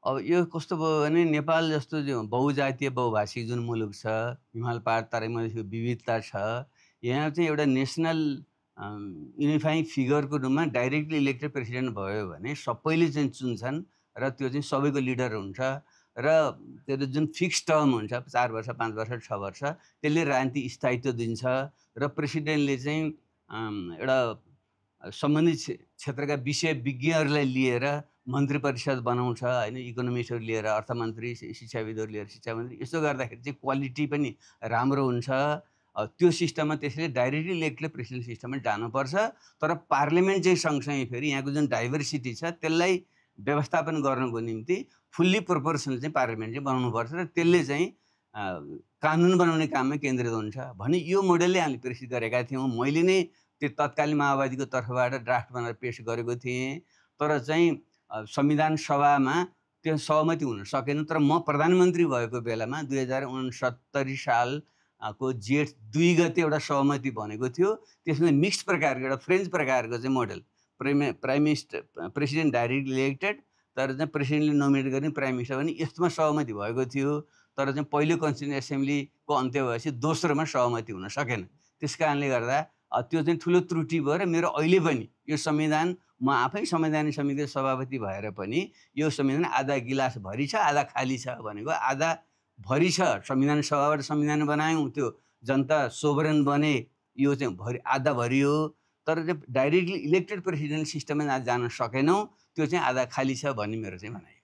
अब यो कस्तो भयो भने नेपाल जस्तो बहुजातीय बहुभाषिक जुन मुलुक छ, हिमाल पहाड तराईमा विविधता छ, यहाँ चाहिँ एउटा नेसनल युनिफाइङ फिगरको रूपमा डाइरेक्टली इलेक्टेड प्रेसिडेन्ट भयो भने सबैले चाहिँ चुन्छन् र त्यो चाहिँ सबैको लिडर हुन्छ र त्यो जुन फिक्स टर्म हुन्छ 4 वर्ष, 5 वर्ष, 6 वर्ष त्यसले राजनीतिक स्थायित्व दिन्छ र प्रेसिडेन्टले चाहिँ एउटा सम्बन्धित क्षेत्रका विषय विज्ञहरूलाई लिएर मन्त्री परिषद बनाउँछ होइन, इकोनोमिस्टहरू लिएर अर्थमन्त्री, शिक्षाविदहरू लिएर शिक्षा मन्त्री। यसो गर्दाखेरि चाहिँ क्वालिटी पनि राम्रो हुन्छ। त्यो सिस्टममा त्यसैले डाइरेक्टली इलेक्टेड प्रेसिडेन्ट सिस्टममा जानुपर्छ। तर पार्लियामेन्ट चाहिँ सँगसँगै फेरि यहाँको जुन डाइभर्सिटी छ त्यसलाई व्यवस्थापन गर्नको निम्ति फुल्ली प्रोपोर्सनल चाहिँ पार्लियामेन्ट चाहिँ बनाउनुपर्छ र त्यसले चाहिँ कानुन बनाउने काममा केन्द्रित हुन्छ भने यो मोडेलले हामीले प्रेसित गरेका थियौँ। मैले नै त्यो तत्कालीन माओवादीको तर्फबाट ड्राफ्ट बनाएर पेश गरेको थिएँ। तर चाहिँ संविधान सभामा त्यो सहमति हुन सकेन। तर म प्रधानमन्त्री भएको बेलामा 2069 सालको जेठ 2 गते एउटा सहमति बनेको थियो। त्यसमा मिक्स्ड प्रकारको एउटा फ्रेन्च प्रकारको चाहिँ model prime minister president direct elected तर चाहिँ प्रेसिडेन्टले नोमिनेट गर्ने प्राइम मिनिस्टर पनि यस्तोमा सहमति भएको थियो। तर चाहिँ पहिलो कन्स्टिट्युन्ट एसेम्ब्लीको अन्त्य भएपछि दोस्रोमा सहमति हुन सकेन। त्यस कारणले गर्दा त्यो चाहिँ ठुलो त्रुटि भयो र मेरो अहिले पनि यो संविधान म आफै संवैधानिक समितिको सभापति भएर पनि यो संविधान आधा गिलास भरि छ आधा खाली छ भनेको आधा भरि छ। संविधान सभाबाट संविधान बनायौँ, त्यो जनता सोभरेन बने, यो चाहिँ आधा भरि हो। तर चाहिँ डाइरेक्टली इलेक्टेड प्रेसिडेन्ट सिस्टममा जान सकेनौँ, त्यो चाहिँ आधा खाली छ भन्ने मेरो चाहिँ भनाइ।